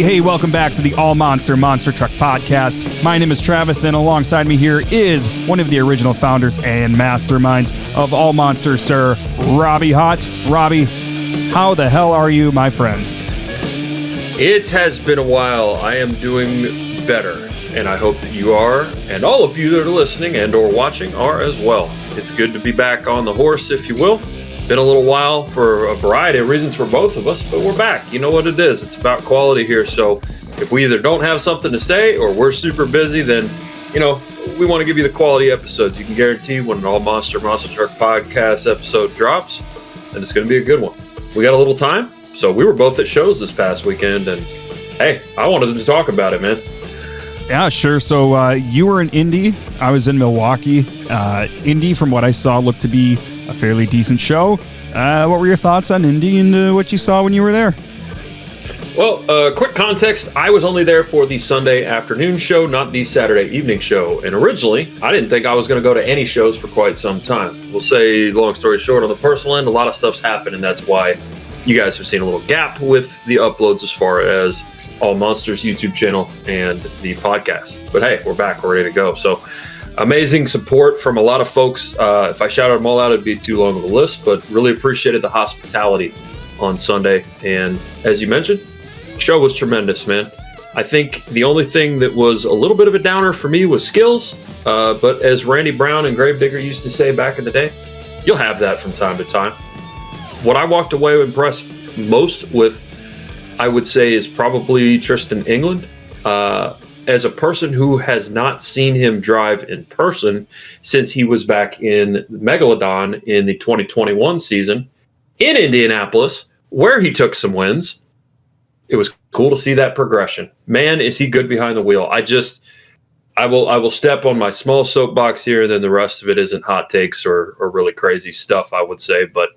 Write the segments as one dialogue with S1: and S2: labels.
S1: Hey, welcome back to the AllMonster Monster Truck Podcast. My name is Travis, and alongside me here is one of the original founders and masterminds of AllMonster, Sir Robby Hot. Robby, how the hell are you, my friend?
S2: It has been a while. I am doing better, and I hope that you are, and all of you that are listening and or watching are as well. It's good to be back on the horse, if you will. Been a little while for a variety of reasons for both of us, but we're back. You know what it is. It's about quality here. So if we either don't have something to say or we're super busy, then, we want to give you the quality episodes. You can guarantee when an AllMonster Monster Truck Podcast episode drops, then it's going to be a good one. We got a little time. So we were both at shows this past weekend, and hey, I wanted to talk about it, man.
S1: Yeah, sure. So you were in Indy. I was in Milwaukee. Indy, from what I saw, looked to be a fairly decent show. What were your thoughts on Indy and what you saw when you were there?
S2: Well, quick context, I was only there for the Sunday afternoon show, not the Saturday evening show. And originally, I didn't think I was going to go to any shows for quite some time. We'll say, long story short, on the personal end, a lot of stuff's happened, and that's why you guys have seen a little gap with the uploads as far as AllMonster's YouTube channel and the podcast. But hey, we're back, we're ready to go. So amazing support from a lot of folks. If I shouted them all out, it'd be too long of a list, but really appreciated the hospitality on Sunday. And as you mentioned, the show was tremendous, man. I think the only thing that was a little bit of a downer for me was skills. But as Randy Brown and Gravedigger used to say back in the day, you'll have that from time to time. What I walked away impressed most with, I would say, is probably Tristan England. As a person who has not seen him drive in person since he was back in Megalodon in the 2021 season in Indianapolis, where he took some wins, it was cool to see that progression. Man, is he good behind the wheel. I will step on my small soapbox here, and then the rest of it isn't hot takes or really crazy stuff, I would say. But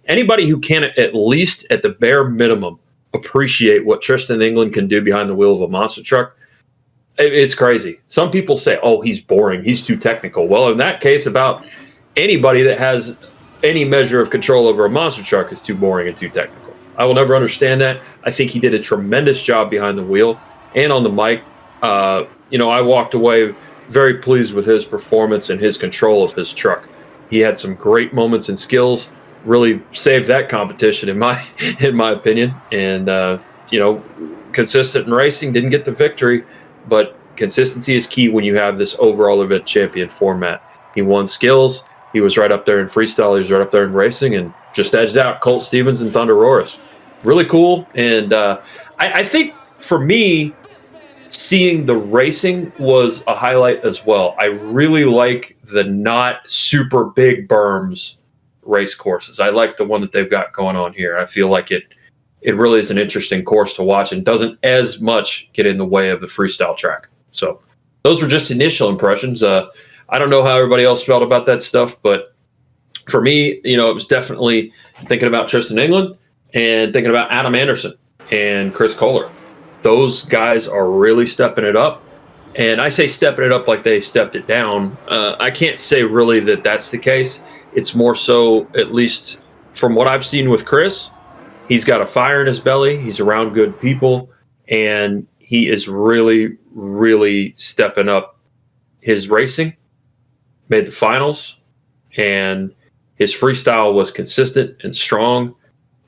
S2: anybody who can, at least at the bare minimum, appreciate what Tristan England can do behind the wheel of a monster truck, it's crazy. Some people say, oh, he's boring, he's too technical. Well, in that case, about anybody that has any measure of control over a monster truck is too boring and too technical. I will never understand that. I think he did a tremendous job behind the wheel and on the mic. I walked away very pleased with his performance and his control of his truck. He had some great moments and skills, really saved that competition in my opinion. And consistent in racing, didn't get the victory, but consistency is key when you have this overall event champion format. He won skills. He was right up there in freestyle. He was right up there in racing, and just edged out Colt Stevens and Thunder Roars. Really cool. And I think for me, seeing the racing was a highlight as well. I really like the not super big berms race courses. I like the one that they've got going on here. I feel like it really is an interesting course to watch and doesn't as much get in the way of the freestyle track. So those were just initial impressions. I don't know how everybody else felt about that stuff, but for me, it was definitely thinking about Tristan England and thinking about Adam Anderson and Chris Kohler. Those guys are really stepping it up. And I say stepping it up like they stepped it down. I can't say really that that's the case. It's more so, at least from what I've seen with Chris, he's got a fire in his belly. He's around good people, and he is really, really stepping up his racing. Made the finals, and his freestyle was consistent and strong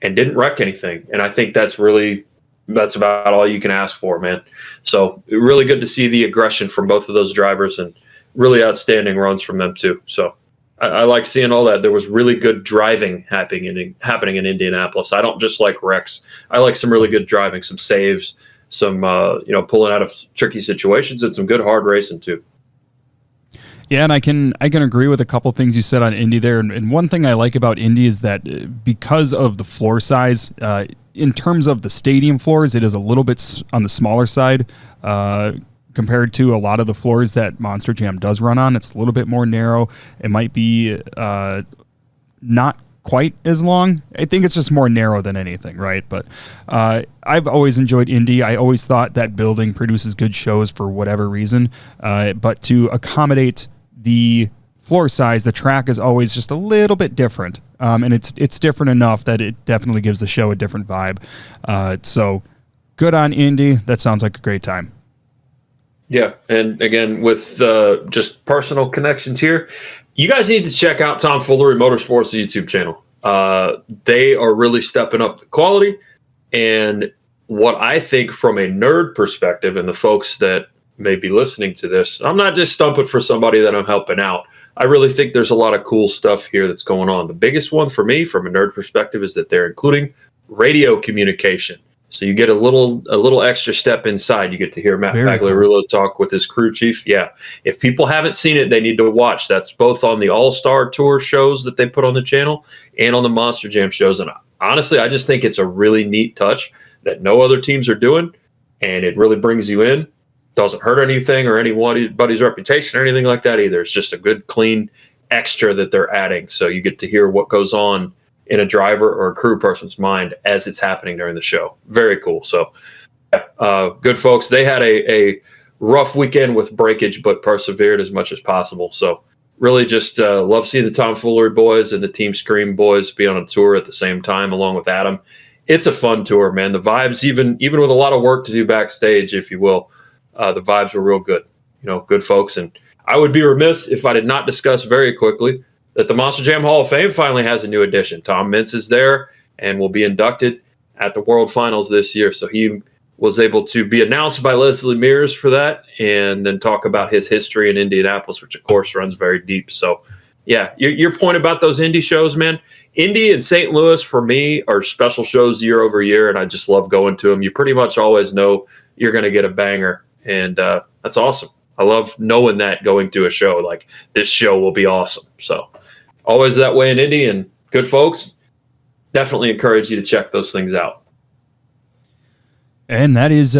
S2: and didn't wreck anything. And I think that's about all you can ask for, man. So really good to see the aggression from both of those drivers and really outstanding runs from them too. So I like seeing all that. There was really good driving happening in Indianapolis. I don't just like wrecks. I like some really good driving, some saves, some pulling out of tricky situations, and some good hard racing too.
S1: Yeah, and I can agree with a couple things you said on Indy there. And one thing I like about Indy is that because of the floor size, in terms of the stadium floors, it is a little bit on the smaller side compared to a lot of the floors that Monster Jam does run on. It's a little bit more narrow. It might be not quite as long. I think it's just more narrow than anything, right? But I've always enjoyed Indy. I always thought that building produces good shows for whatever reason. But to accommodate the floor size, the track is always just a little bit different. And it's different enough that it definitely gives the show a different vibe. So good on Indy. That sounds like a great time.
S2: Yeah, and again, with just personal connections here, you guys need to check out Tom Foolery Motorsports YouTube channel. They are really stepping up the quality, and what I think from a nerd perspective, and the folks that may be listening to this, I'm not just stumping for somebody that I'm helping out. I really think there's a lot of cool stuff here that's going on. The biggest one for me, from a nerd perspective, is that they're including radio communication. So you get a little extra step inside. You get to hear Matt Pagliarulo talk with his crew chief. Yeah, if people haven't seen it, they need to watch. That's both on the All-Star Tour shows that they put on the channel and on the Monster Jam shows. And honestly, I just think it's a really neat touch that no other teams are doing, and it really brings you in. Doesn't hurt anything or anybody's reputation or anything like that either. It's just a good, clean extra that they're adding. So you get to hear what goes on in a driver or a crew person's mind as it's happening during the show. Very cool. So good folks. They had a rough weekend with breakage, but persevered as much as possible. So really just love seeing the Tom Foolery boys and the Team Scream boys be on a tour at the same time, along with Adam. It's a fun tour, man. The vibes, even with a lot of work to do backstage, if you will, the vibes were real good. Good folks. And I would be remiss if I did not discuss very quickly that the Monster Jam Hall of Fame finally has a new addition. Tom Mintz is there and will be inducted at the World Finals this year. So he was able to be announced by Leslie Mears for that, and then talk about his history in Indianapolis, which of course runs very deep. So yeah, your point about those Indy shows, man. Indy and St. Louis for me are special shows year over year, and I just love going to them. You pretty much always know you're going to get a banger, and that's awesome. I love knowing that going to a show, like this show will be awesome. So always that way in Indy, and good folks, definitely encourage you to check those things out.
S1: And that is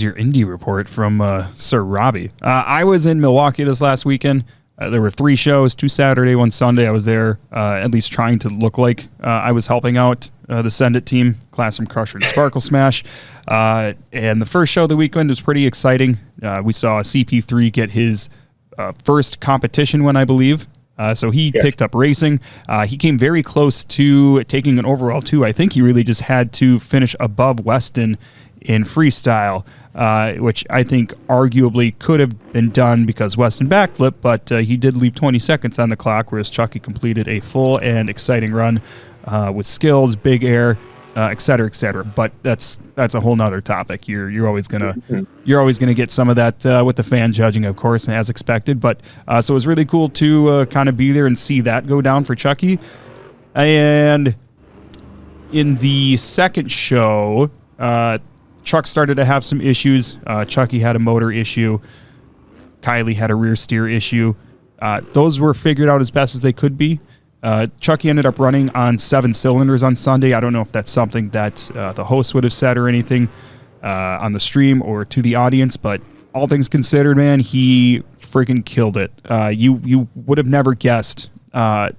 S1: your Indy report from Sir Robby. I was in Milwaukee this last weekend. There were 3 shows, 2 Saturday, 1 Sunday. I was there at least trying to look like I was helping out the Send It team, Classroom Crusher and Sparkle Smash. And the first show of the weekend was pretty exciting. We saw CP3 get his first competition win, I believe. So he picked up racing. He came very close to taking an overall 2. I think he really just had to finish above Weston in freestyle, which I think arguably could have been done because Weston backflip, but he did leave 20 seconds on the clock, whereas Chucky completed a full and exciting run with skills, big air, et cetera, et cetera. But that's a whole nother topic. You're always gonna get some of that with the fan judging, of course, as expected. But so it was really cool to kind of be there and see that go down for Chucky. And in the second show, Chuck started to have some issues. Chucky had a motor issue. Kylie had a rear steer issue. Those were figured out as best as they could be. Chucky ended up running on 7 cylinders on Sunday. I don't know if that's something that the host would have said or anything on the stream or to the audience, but all things considered, man, he freaking killed it. You would have never guessed, unless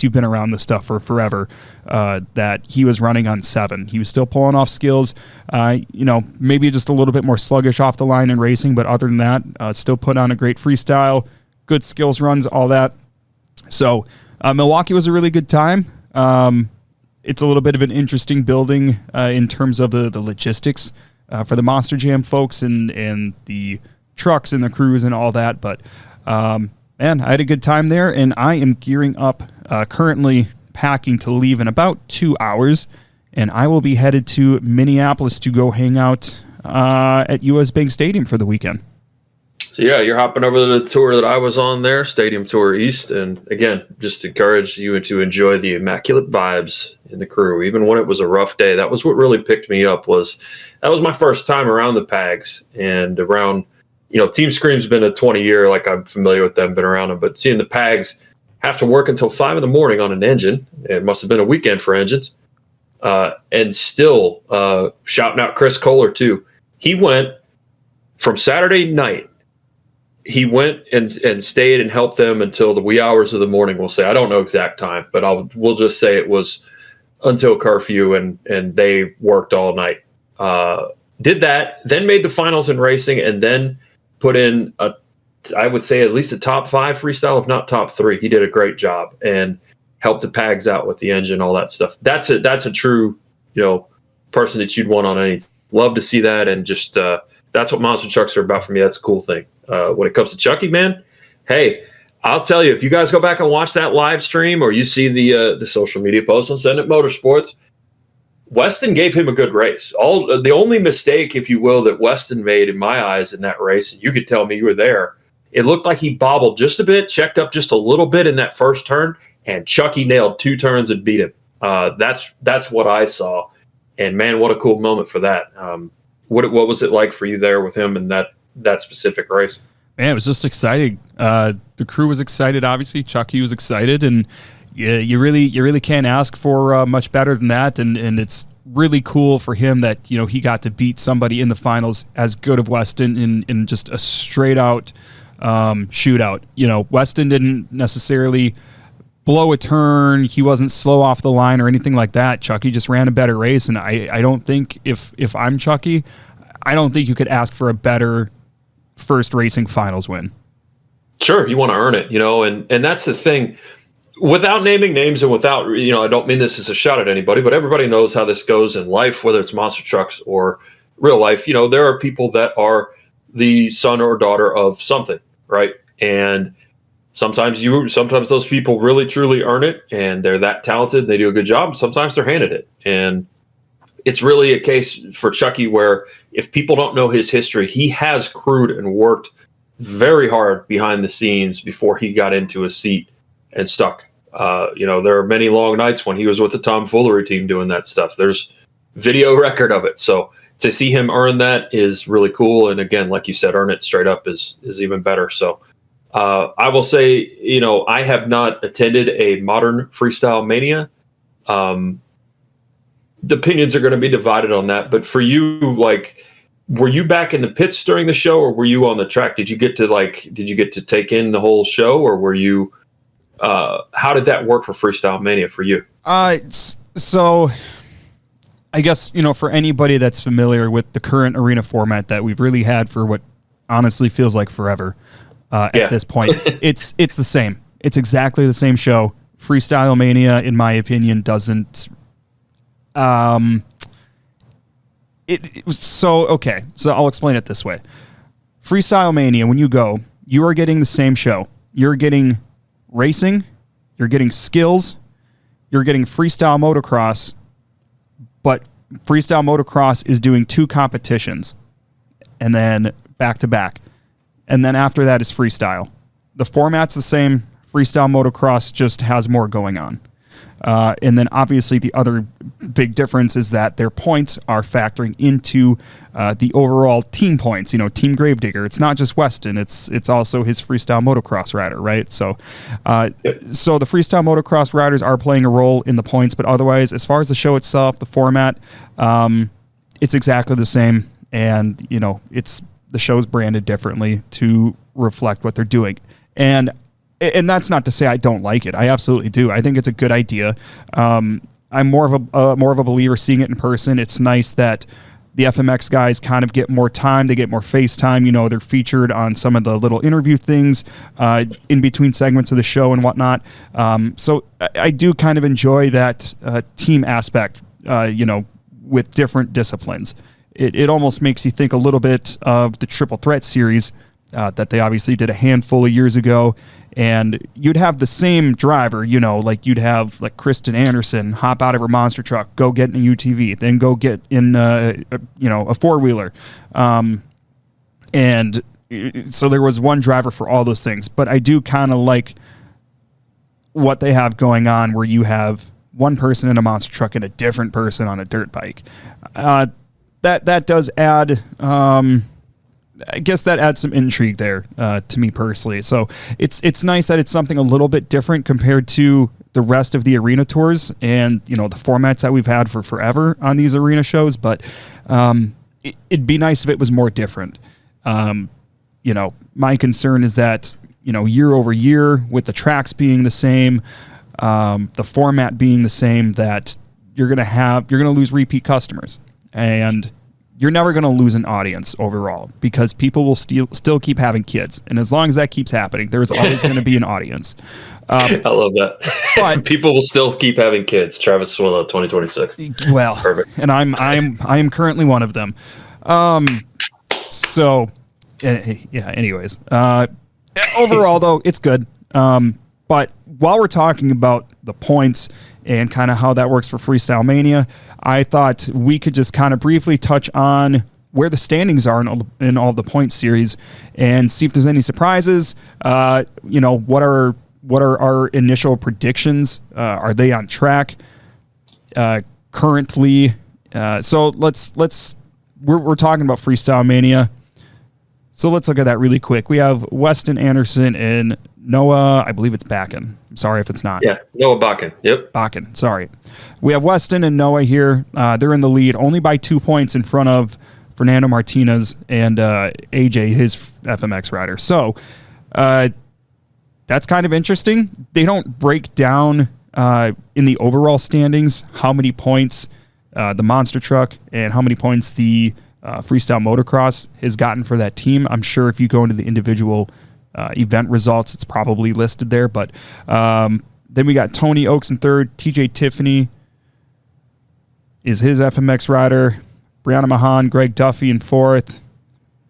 S1: you've been around this stuff for forever, that he was running on 7. He was still pulling off skills, maybe just a little bit more sluggish off the line in racing, but other than that, still put on a great freestyle, good skills runs, all that. So Milwaukee was a really good time. It's a little bit of an interesting building in terms of the logistics for the Monster Jam folks and the trucks and the crews and all that, but man, I had a good time there, and I am gearing up, currently packing to leave in about 2 hours, and I will be headed to Minneapolis to go hang out at US Bank Stadium for the weekend.
S2: So yeah, you're hopping over to the tour that I was on there, Stadium Tour East, and again, just encourage you to enjoy the immaculate vibes in the crew, even when it was a rough day. That was what really picked me up. That was my first time around the Pags and around. Team Scream's been a 20-year, like I'm familiar with them, been around them, but seeing the Pags have to work until 5 a.m. on an engine, it must have been a weekend for engines, and still shouting out Chris Kohler too. He went from Saturday night, he went and stayed and helped them until the wee hours of the morning, we'll say. I don't know exact time, but we'll just say it was until curfew, and they worked all night. Did that, then made the finals in racing, and then put in I would say at least a top 5 freestyle, if not top 3. He did a great job and helped the Pags out with the engine, all that stuff. That's a true, person that you'd want on any. Love to see that, and just that's what monster trucks are about for me. That's a cool thing. When it comes to Chucky, man, hey, I'll tell you, if you guys go back and watch that live stream, or you see the social media post on Send It Motorsports, Weston gave him a good race. The only mistake, if you will, that Weston made in my eyes in that race, and you could tell me you were there, it looked like he bobbled just a bit, checked up just a little bit in that first turn, and Chucky nailed 2 turns and beat him. That's what I saw. And man, what a cool moment for that. What was it like for you there with him in that specific race?
S1: Man, it was just exciting. The crew was excited, obviously. Chucky was excited, and you really can't ask for much better than that. And it's really cool for him that he got to beat somebody in the finals as good of Weston in just a straight out shootout. Weston didn't necessarily blow a turn. He wasn't slow off the line or anything like that. Chucky just ran a better race, and I don't think if I'm Chucky, I don't think you could ask for a better first racing finals win.
S2: Sure, you want to earn it, and that's the thing. Without naming names and without, I don't mean this as a shot at anybody, but everybody knows how this goes in life, whether it's monster trucks or real life. There are people that are the son or daughter of something, right? And sometimes those people really truly earn it, and they're that talented. They do a good job. Sometimes they're handed it, and it's really a case for Chucky where if people don't know his history, he has crewed and worked very hard behind the scenes before he got into a seat and stuck. There are many long nights when he was with the tomfoolery team doing that stuff. There's video record of it. So to see him earn that is really cool. And again, like you said, earn it straight up is even better. So I will say, I have not attended a modern freestyle Mania. The opinions are going to be divided on that. But for you, were you back in the pits during the show, or were you on the track? Did you get to take in the whole show, or were you, how did that work for Freestyle Mania for you?
S1: So I guess, for anybody that's familiar with the current arena format that we've really had for what honestly feels like forever, at this point, it's the same. It's exactly the same show. Freestyle Mania, in my opinion, doesn't, so I'll explain it this way. Freestyle Mania, when you go, you are getting the same show. You're getting racing, you're getting skills, you're getting freestyle motocross, but freestyle motocross is doing 2 competitions and then back to back. And then after that is freestyle. The format's the same. Freestyle motocross just has more going on. And then obviously the other big difference is that their points are factoring into the overall team points. Team Gravedigger. It's not just Weston. It's also his freestyle motocross rider, right? So, so the freestyle motocross riders are playing a role in the points, but otherwise, as far as the show itself, the format, it's exactly the same. And the show's branded differently to reflect what they're doing. And that's not to say I don't like it. I absolutely do. I think it's a good idea. I'm more of a believer seeing it in person. It's nice that the FMX guys kind of get more time. They get more face time. They're featured on some of the little interview things in between segments of the show and whatnot. So I do kind of enjoy that team aspect, with different disciplines. It almost makes you think a little bit of the Triple Threat series that they obviously did a handful of years ago. And you'd have the same driver, you'd have Kristen Anderson hop out of her monster truck, go get in a UTV, then go get in, a four-wheeler. And so there was one driver for all those things. But I do kind of like what they have going on where you have one person in a monster truck and a different person on a dirt bike. That does add... I guess that adds some intrigue there to me personally. So it's nice that it's something a little bit different compared to the rest of the arena tours and the formats that we've had for forever on these arena shows. But it'd be nice if it was more different. My concern is that year over year with the tracks being the same, the format being the same, that you're gonna lose repeat customers. And you're never going to lose an audience overall because people will still keep having kids. And as long as that keeps happening, there's always going to be an audience.
S2: I love that. But people will still keep having kids. Travis Swillow, 2026.
S1: Well, perfect. And I am currently one of them. So yeah, anyways, overall though, it's good. But while we're talking about the points and kind of how that works for Freestyle Mania, I thought we could just kind of briefly touch on where the standings are in all the points series and see if there's any surprises. What are our initial predictions? Are they on track currently? So we're talking about Freestyle Mania. So let's look at that really quick. We have Weston Anderson and Noah. I believe it's Bakken. I'm sorry if it's not.
S2: Yeah, Noah Bakken. Yep.
S1: Bakken, sorry. We have Weston and Noah here. They're in the lead only by 2 points in front of Fernando Martinez and AJ, his FMX rider. So that's kind of interesting. They don't break down in the overall standings how many points the monster truck and how many points the freestyle motocross has gotten for that team. I'm sure if you go into the individual event results, it's probably listed there. But then we got Tony Oaks in third. TJ Tiffany is his FMX rider. Brianna Mahan, Greg Duffy in fourth.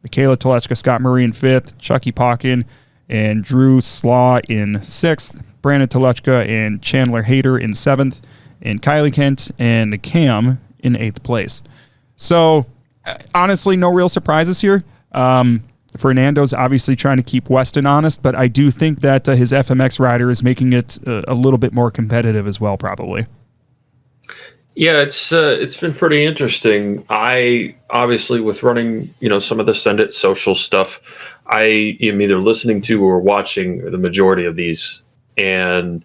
S1: Michaela Telechka, Scott Murray in fifth. Chucky Pocken and Drew Slaw in sixth. Brandon Telechka and Chandler Hayter in seventh. And Kylie Kent and Cam in eighth place. So honestly, no real surprises here. Fernando's obviously trying to keep Weston honest, but I do think that his FMX rider is making it a little bit more competitive as well, probably.
S2: Yeah, it's been pretty interesting. I obviously, with running, some of the Send It social stuff, I am either listening to or watching the majority of these, and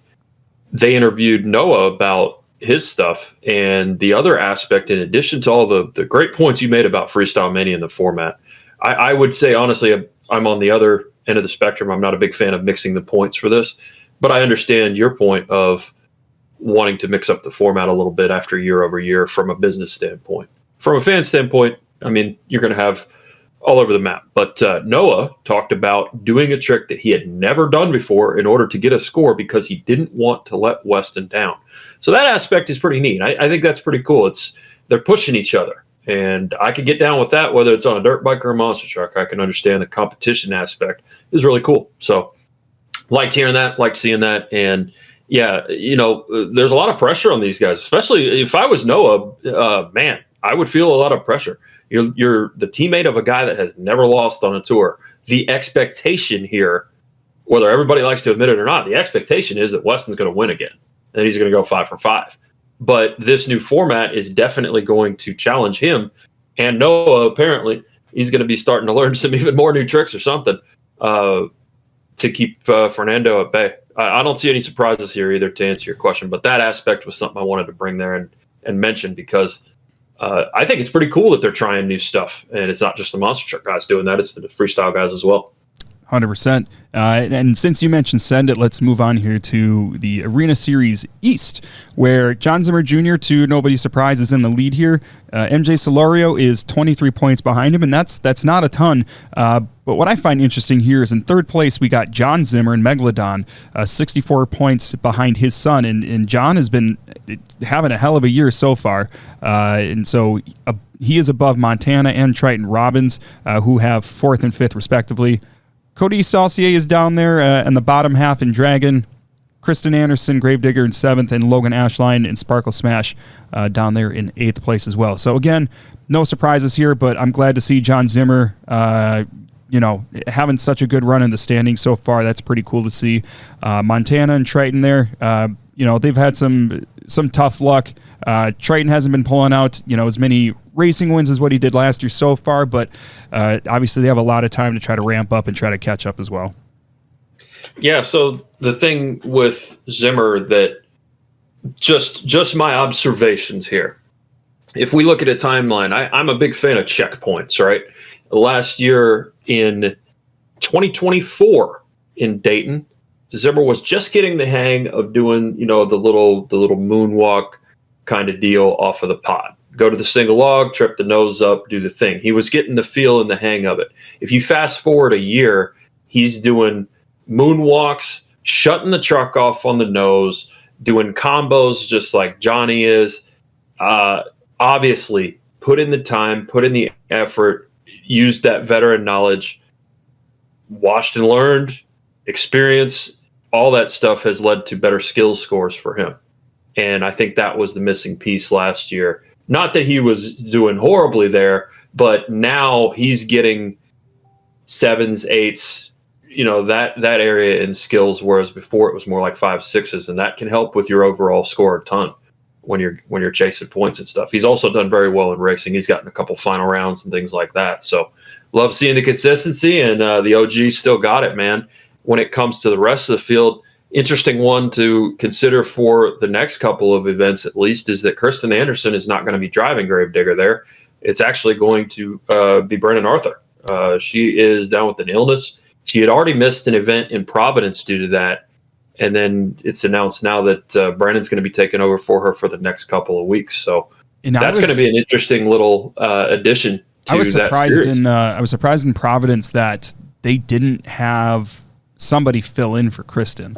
S2: they interviewed Noah about his stuff. And the other aspect, in addition to all the great points you made about Freestyle Mania and the format, I would say, honestly, I'm on the other end of the spectrum. I'm not a big fan of mixing the points for this, but I understand your point of wanting to mix up the format a little bit after year over year from a business standpoint. From a fan standpoint, I mean, you're going to have all over the map. But Noah talked about doing a trick that he had never done before in order to get a score because he didn't want to let Weston down. So that aspect is pretty neat. I think that's pretty cool. They're pushing each other. And I could get down with that, whether it's on a dirt bike or a monster truck. I can understand the competition aspect is really cool. So liked hearing that, liked seeing that. And yeah, there's a lot of pressure on these guys, especially if I was Noah, man, I would feel a lot of pressure. You're the teammate of a guy that has never lost on a tour. The expectation here, whether everybody likes to admit it or not, the expectation is that Weston's going to win again, and he's going to go 5 for 5. But this new format is definitely going to challenge him. And Noah, apparently, he's going to be starting to learn some even more new tricks or something to keep Fernando at bay. I don't see any surprises here either, to answer your question. But that aspect was something I wanted to bring there and mention because I think it's pretty cool that they're trying new stuff. And it's not just the monster truck guys doing that. It's the freestyle guys as well.
S1: 100%. And since you mentioned Send It, let's move on here to the Arena Series East, where John Zimmer Jr., to nobody's surprise, is in the lead here. MJ Solorio is 23 points behind him, and that's not a ton. But what I find interesting here is in third place, we got John Zimmer and Megalodon, 64 points behind his son. And John has been having a hell of a year so far. And so he is above Montana and Triton Robbins, who have fourth and fifth, respectively. Cody Saucier is down there in the bottom half in Dragon. Kristen Anderson, Gravedigger in seventh, and Logan Ashline and Sparkle Smash down there in eighth place as well. So again, no surprises here, but I'm glad to see John Zimmer, having such a good run in the standings so far. That's pretty cool to see. Montana and Triton there, they've had some tough luck. Triton hasn't been pulling out, as many racing wins as what he did last year so far, but obviously they have a lot of time to try to ramp up and try to catch up as well.
S2: Yeah, so the thing with Zimmer that just my observations here, if we look at a timeline, I'm a big fan of checkpoints, right? Last year in 2024 in Dayton, Zimmer was just getting the hang of doing, the little moonwalk kind of deal off of the pod. go to the single log, trip the nose up, do the thing. He was getting the feel and the hang of it. If you fast forward a year, he's doing moonwalks, shutting the truck off on the nose, doing combos just like Johnny is. Obviously, put in the time, put in the effort, used that veteran knowledge, watched and learned, experience, all that stuff has led to better skills scores for him. And I think that was the missing piece last year. Not that he was doing horribly there, but now he's getting 7s, 8s, that area in skills, whereas before it was more like 5, 6s, and that can help with your overall score a ton when you're chasing points and stuff. He's also done very well in racing. He's gotten a couple final rounds and things like that. So love seeing the consistency, and the OG still got it, man. When it comes to the rest of the field, interesting one to consider for the next couple of events, at least, is that Kristen Anderson is not going to be driving Gravedigger there. It's actually going to be Brennan Arthur. She is down with an illness. She had already missed an event in Providence due to that. And then it's announced now that Brandon's going to be taking over for her for the next couple of weeks. So that's going to be an interesting little addition to that series.
S1: I was surprised in Providence that they didn't have somebody fill in for Kristen.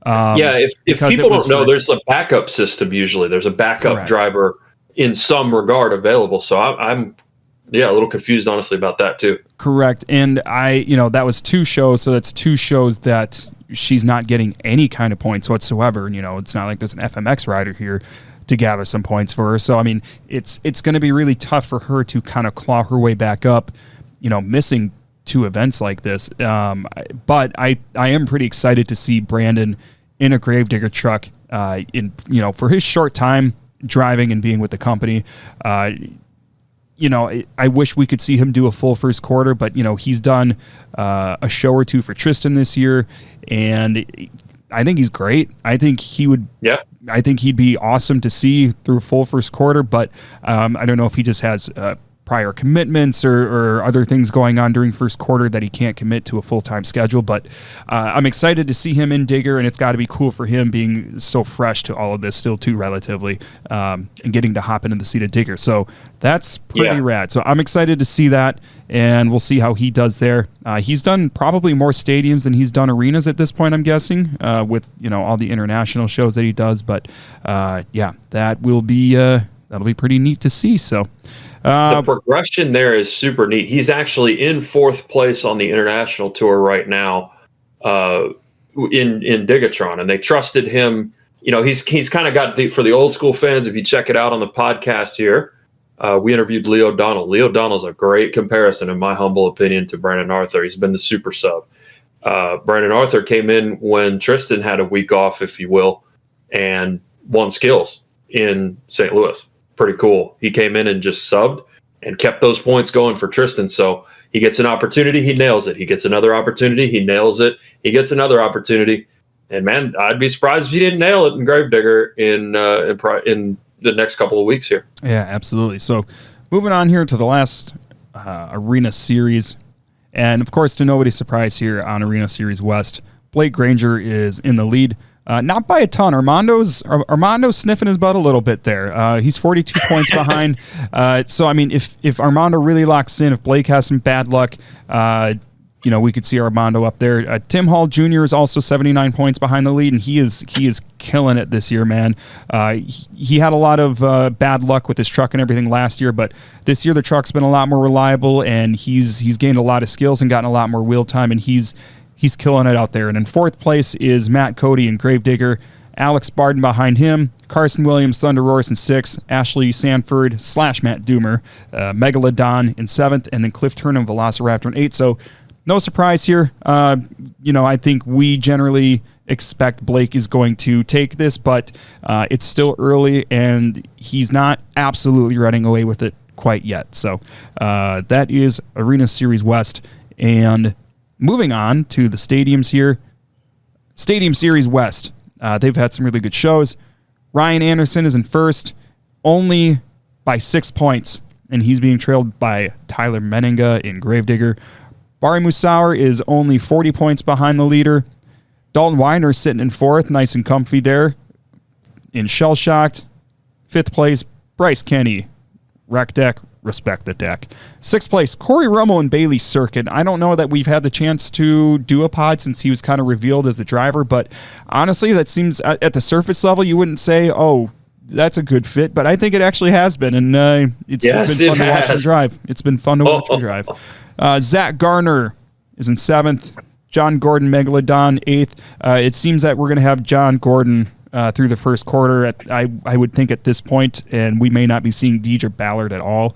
S2: If people don't know, there's a backup system usually. There's a backup driver in some regard available. So I'm a little confused, honestly, about that too.
S1: Correct. And that was 2 shows. So that's 2 shows that she's not getting any kind of points whatsoever. And, it's not like there's an FMX rider here to gather some points for her. So, I mean, it's going to be really tough for her to kind of claw her way back up, missing 2 events like this. But I am pretty excited to see Brandon in a Gravedigger truck for his short time driving and being with the company. I wish we could see him do a full first quarter, but, he's done a show or 2 for Tristan this year, and I think he's great. I think he would. Yeah. I think he'd be awesome to see through full first quarter, but I don't know if he just has prior commitments or other things going on during first quarter that he can't commit to a full-time schedule. But I'm excited to see him in Digger, and it's got to be cool for him being so fresh to all of this still too relatively, and getting to hop into the seat of Digger. So that's pretty rad. So I'm excited to see that, and we'll see how he does there. He's done probably more stadiums than he's done arenas at this point, I'm guessing, with all the international shows that he does. But that will be that'll be pretty neat to see. So
S2: the progression there is super neat. He's actually in 4th place on the international tour right now, in Digatron, and they trusted him. He's kind of got for the old school fans. If you check it out on the podcast here, we interviewed Leo Donnell. Leo Donnell's a great comparison, in my humble opinion, to Brandon Arthur. He's been the super sub. Brandon Arthur came in when Tristan had a week off, if you will, and won skills in St. Louis. Pretty cool. He came in and just subbed and kept those points going for Tristan. So he gets an opportunity, he nails it. He gets another opportunity, he nails it. He gets another opportunity. And man, I'd be surprised if he didn't nail it in Gravedigger in the next couple of weeks here.
S1: Yeah, absolutely. So moving on here to the last Arena Series. And of course, to nobody's surprise here on Arena Series West, Blake Granger is in the lead. Not by a ton. Armando's sniffing his butt a little bit there. He's 42 points behind. So, I mean, if Armando really locks in, if Blake has some bad luck, we could see Armando up there. Tim Hall Jr. is also 79 points behind the lead, and he is killing it this year, man. He had a lot of bad luck with his truck and everything last year, but this year the truck's been a lot more reliable, and he's gained a lot of skills and gotten a lot more wheel time, and he's killing it out there. And in 4th place is Matt Cody and Gravedigger. Alex Barden behind him. Carson Williams, Thunder Roars in 6th. Ashley Sanford / Matt Doomer. Megalodon in 7th. And then Cliff Turner and Velociraptor in 8th. So no surprise here. I think we generally expect Blake is going to take this, but it's still early, and he's not absolutely running away with it quite yet. So that is Arena Series West. And moving on to the stadiums here. Stadium Series West. They've had some really good shows. Ryan Anderson is in 1st, only by 6 points, and he's being trailed by Tyler Meninga in Gravedigger. Bari Musauer is only 40 points behind the leader. Dalton Weiner sitting in 4th, nice and comfy there. In Shell Shocked, 5th place, Bryce Kenny Wreck deck, respect the deck. 6th place, Corey Rummel and Bailey Circuit. I don't know that we've had the chance to do a pod since he was kind of revealed as the driver, but honestly, that seems at the surface level, you wouldn't say, oh, that's a good fit, but I think it actually has been, and it's been fun to watch him drive. It's been fun to watch him drive. Zach Garner is in 7th. John Gordon Megalodon 8th. It seems that we're going to have John Gordon through the first quarter, I would think at this point, and we may not be seeing Deidre Ballard at all.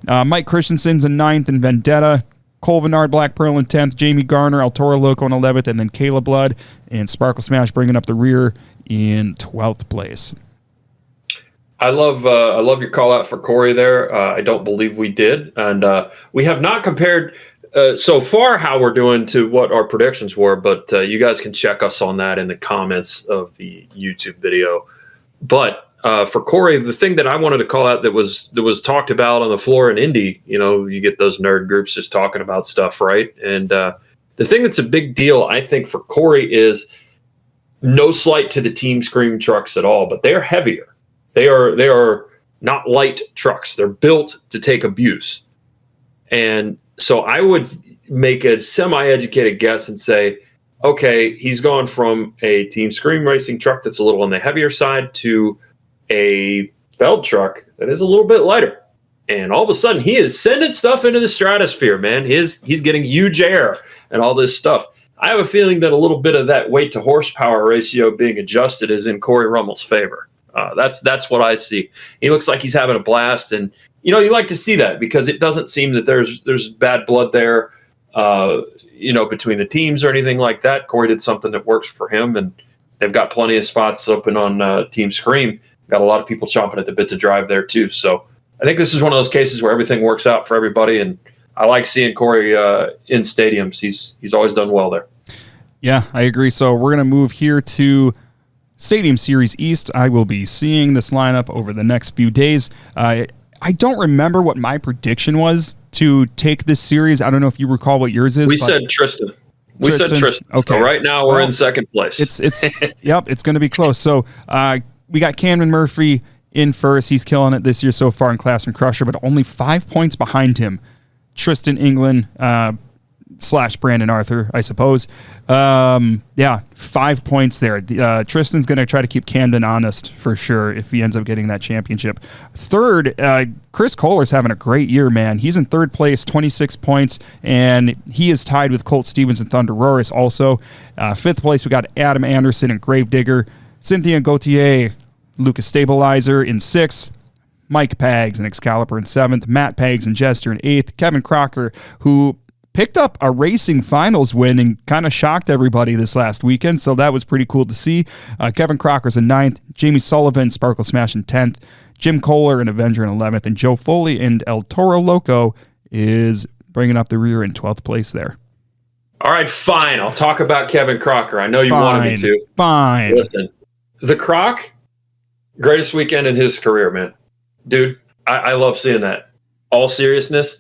S1: Mike Christensen's in 9th in Vendetta. Cole Vennard, Black Pearl in 10th. Jamie Garner, El Toro Loco in 11th, and then Kayla Blood and Sparkle Smash bringing up the rear in 12th place.
S2: I love your call out for Corey there. I don't believe we did, and we have not compared so far how we're doing to what our predictions were. But you guys can check us on that in the comments of the YouTube video. But for Corey, the thing that I wanted to call out that was talked about on the floor in Indy, you get those nerd groups just talking about stuff, right? And the thing that's a big deal, I think, for Corey is no slight to the Team Scream trucks at all, but they're heavier. They are not light trucks. They're built to take abuse. And so I would make a semi-educated guess and say, okay, he's gone from a Team Scream racing truck that's a little on the heavier side to a Feld truck that is a little bit lighter. And all of a sudden, he is sending stuff into the stratosphere, man. He's getting huge air and all this stuff. I have a feeling that a little bit of that weight to horsepower ratio being adjusted is in Corey Rummel's favor. That's what I see. He looks like he's having a blast, and you like to see that because it doesn't seem that there's bad blood there, between the teams or anything like that. Corey did something that works for him, and they've got plenty of spots open on Team Scream. Got a lot of people chomping at the bit to drive there too. So I think this is one of those cases where everything works out for everybody, and I like seeing Corey in stadiums. He's always done well there.
S1: Yeah, I agree. So we're gonna move here to Stadium Series East. I will be seeing this lineup over the next few days. I don't remember what my prediction was to take this series. I don't know if you recall what yours is.
S2: We said Tristan. We said Tristan. Okay. So right now we're in second place.
S1: It's yep, it's going to be close. So we got Cameron Murphy in first. He's killing it this year so far in Classroom Crusher, but only 5 points behind him. Tristan England / Brandon Arthur, I suppose. 5 points there. Tristan's going to try to keep Camden honest for sure if he ends up getting that championship. Third, Chris Kohler's having a great year, man. He's in third place, 26 points, and he is tied with Colt Stevens and Thunder Roris also. Fifth place, we got Adam Anderson and Gravedigger. Cynthia Gauthier, Lucas Stabilizer in sixth. Mike Pags and Excalibur in seventh. Matt Pags and Jester in eighth. Kevin Crocker, who picked up a racing finals win and kind of shocked everybody this last weekend, so that was pretty cool to see. Kevin Crocker's in ninth. Jamie Sullivan, Sparkle Smash in 10th. Jim Kohler and Avenger in 11th. And Joe Foley and El Toro Loco is bringing up the rear in 12th place there.
S2: All right, fine. I'll talk about Kevin Crocker. I know you wanted me to.
S1: Fine.
S2: Listen, the Croc, greatest weekend in his career, man. Dude, I love seeing that. All seriousness.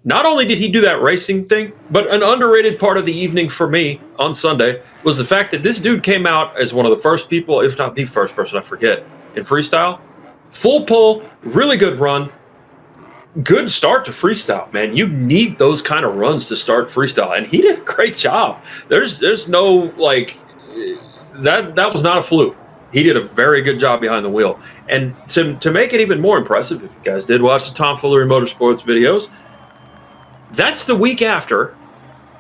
S2: Not only did he do that racing thing, but an underrated part of the evening for me on Sunday was the fact that this dude came out as one of the first people, if not the first person, I forget, in freestyle. Full pull, really good run. Good start to freestyle, man. You need those kind of runs to start freestyle, and he did a great job. There's no, that was not a fluke. He did a very good job behind the wheel. And to make it even more impressive, if you guys did watch the Tomfoolery Motorsports videos, that's the week after,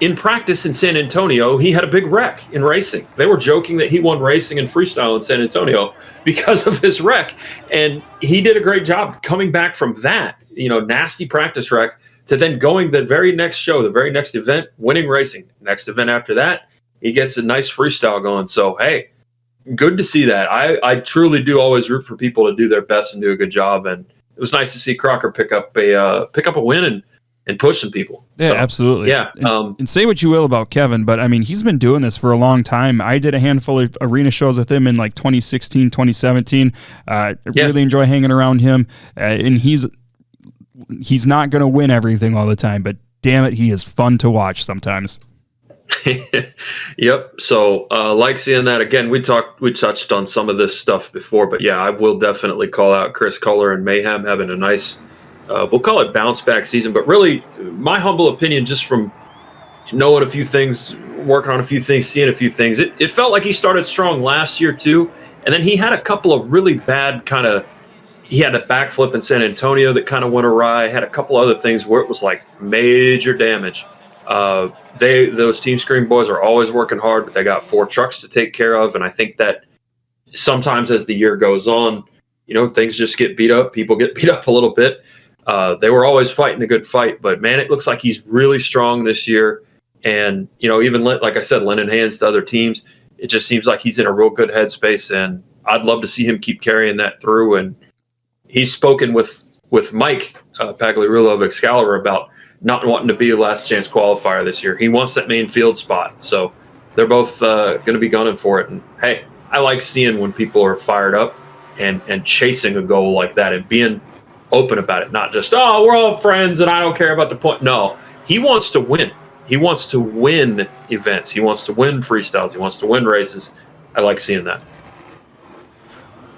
S2: in practice in San Antonio, he had a big wreck in racing. They were joking that he won racing and freestyle in San Antonio because of his wreck. And he did a great job coming back from that, nasty practice wreck, to then going the very next show, the very next event, winning racing. Next event after that, he gets a nice freestyle going. So, hey, good to see that. I truly do always root for people to do their best and do a good job. And it was nice to see Crocker pick up a win and push some people.
S1: Yeah, so, absolutely.
S2: Yeah.
S1: And say what you will about Kevin, but I mean, he's been doing this for a long time. I did a handful of arena shows with him in 2016, 2017. Really enjoy hanging around him. And he's not going to win everything all the time, but damn it, he is fun to watch sometimes.
S2: Yep. So like seeing that again. We touched on some of this stuff before, but yeah, I will definitely call out Chris Kohler and Mayhem having a nice we'll call it bounce back season, but really my humble opinion, just from knowing a few things, working on a few things, seeing a few things, it felt like he started strong last year too. And then he had a couple of really bad he had a backflip in San Antonio that kind of went awry, had a couple other things where it was like major damage. Those Team Scream boys are always working hard, but they got 4 trucks to take care of. And I think that sometimes as the year goes on, things just get beat up. People get beat up a little bit. They were always fighting a good fight, but man, it looks like he's really strong this year. And, even like I said, lending hands to other teams, it just seems like he's in a real good headspace, and I'd love to see him keep carrying that through. And he's spoken with Mike Pagliarulo of Excalibur about not wanting to be a last chance qualifier this year. He wants that main field spot. So they're both going to be gunning for it. And hey, I like seeing when people are fired up and chasing a goal like that and being open about it, not just, oh, we're all friends and I don't care about the point. No, he wants to win. He wants to win events. He wants to win freestyles. He wants to win races. I like seeing that.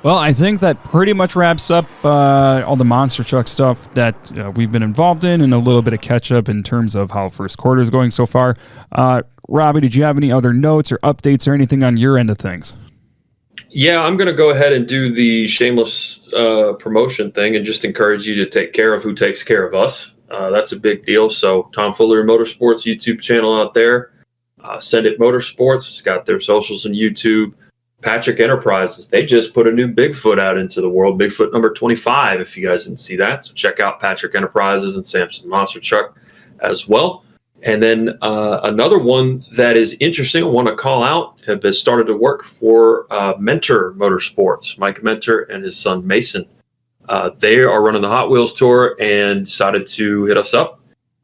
S1: Well, I think that pretty much wraps up all the monster truck stuff that we've been involved in, and a little bit of catch up in terms of how first quarter is going so far. Robby, did you have any other notes or updates or anything on your end of things?
S2: Yeah, I'm going to go ahead and do the shameless promotion thing and just encourage you to take care of who takes care of us. That's a big deal. So Tom Fuller Motorsports YouTube channel out there, Send It Motorsports, it's got their socials and YouTube. Patrick Enterprises, they just put a new Bigfoot out into the world, Bigfoot number 25, if you guys didn't see that. So check out Patrick Enterprises and Samson Monster Truck as well. And then another one that is interesting, I want to call out, has started to work for Mentor Motorsports, Mike Mentor and his son Mason. They are running the Hot Wheels Tour and decided to hit us up.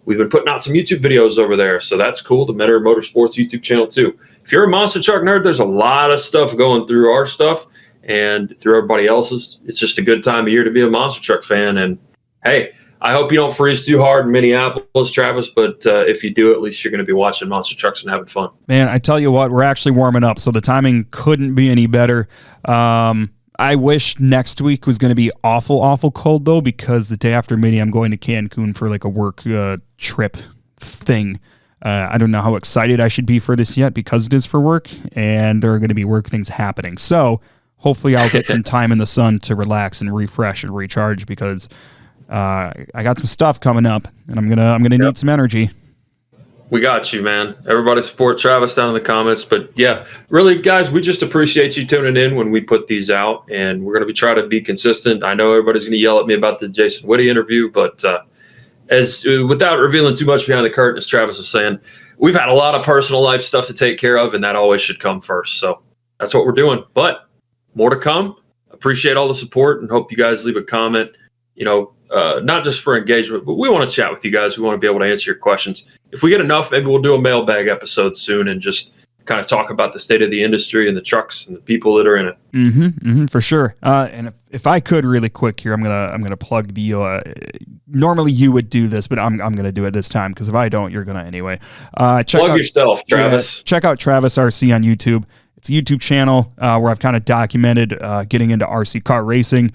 S2: We've been putting out some YouTube videos over there, so that's cool. The Mentor Motorsports YouTube channel too. If you're a monster truck nerd, there's a lot of stuff going through our stuff and through everybody else's. It's just a good time of year to be a monster truck fan. And hey, I hope you don't freeze too hard in Minneapolis, Travis, but if you do, at least you're going to be watching monster trucks and having fun.
S1: Man, I tell you what, we're actually warming up, so the timing couldn't be any better. I wish next week was going to be awful cold, though, because the day after Mania, I'm going to Cancun for like a work trip thing. I don't know how excited I should be for this yet because it is for work, and there are going to be work things happening. So hopefully I'll get some time in the sun to relax and refresh and recharge, because I got some stuff coming up, and I'm gonna need some energy.
S2: We got you, man. Everybody support Travis down in the comments. But yeah, really, guys, we just appreciate you tuning in when we put these out, and we're going to try to be consistent. I know everybody's going to yell at me about the Jason Whitty interview, but without revealing too much behind the curtain, as Travis was saying, we've had a lot of personal life stuff to take care of, and that always should come first. So that's what we're doing. But more to come. Appreciate all the support, and hope you guys leave a comment. Not just for engagement, but we want to chat with you guys. We want to be able to answer your questions. If we get enough, maybe we'll do a mailbag episode soon and just kind of talk about the state of the industry and the trucks and the people that are in it.
S1: For sure. And if I could really quick here, I'm gonna plug the. Normally you would do this, but I'm gonna do it this time, because if I don't, you're gonna anyway. Plug
S2: yourself, Travis.
S1: Check out Travis RC on YouTube. It's a YouTube channel where I've kind of documented getting into RC car racing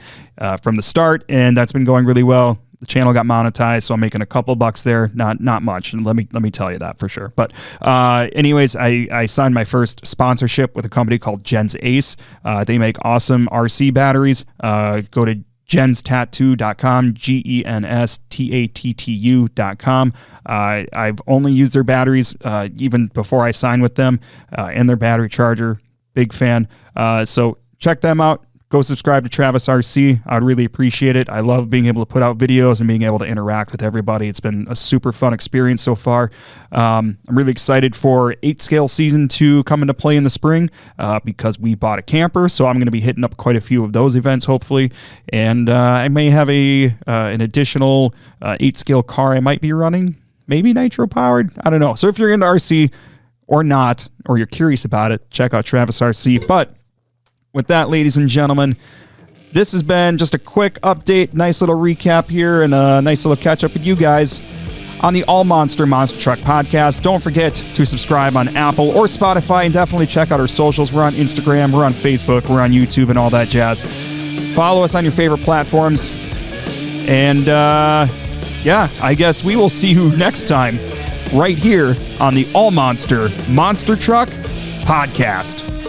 S1: from the start, and that's been going really well. The channel got monetized, so I'm making a couple bucks there. Not much, and let me tell you that for sure. But anyways, I signed my first sponsorship with a company called Gens Ace. They make awesome RC batteries. Go to genstattoo.com, genstattoo.com. I've only used their batteries even before I signed with them, and their battery charger. Big fan. So check them out. Go subscribe to Travis RC. I'd really appreciate it. I love being able to put out videos and being able to interact with everybody. It's been a super fun experience so far. I'm really excited for 8 Scale Season 2 come into play in the spring because we bought a camper, so I'm going to be hitting up quite a few of those events, hopefully. And I may have an additional 8 Scale car I might be running, maybe nitro-powered. I don't know. So if you're into RC or not, or you're curious about it, check out Travis RC. But with that, ladies and gentlemen, this has been just a quick update, nice little recap here, and a nice little catch-up with you guys on the AllMonster Monster Truck Podcast. Don't forget to subscribe on Apple or Spotify, and definitely check out our socials. We're on Instagram, we're on Facebook, we're on YouTube, and all that jazz. Follow us on your favorite platforms. And yeah, I guess we will see you next time right here on the AllMonster Monster Truck Podcast.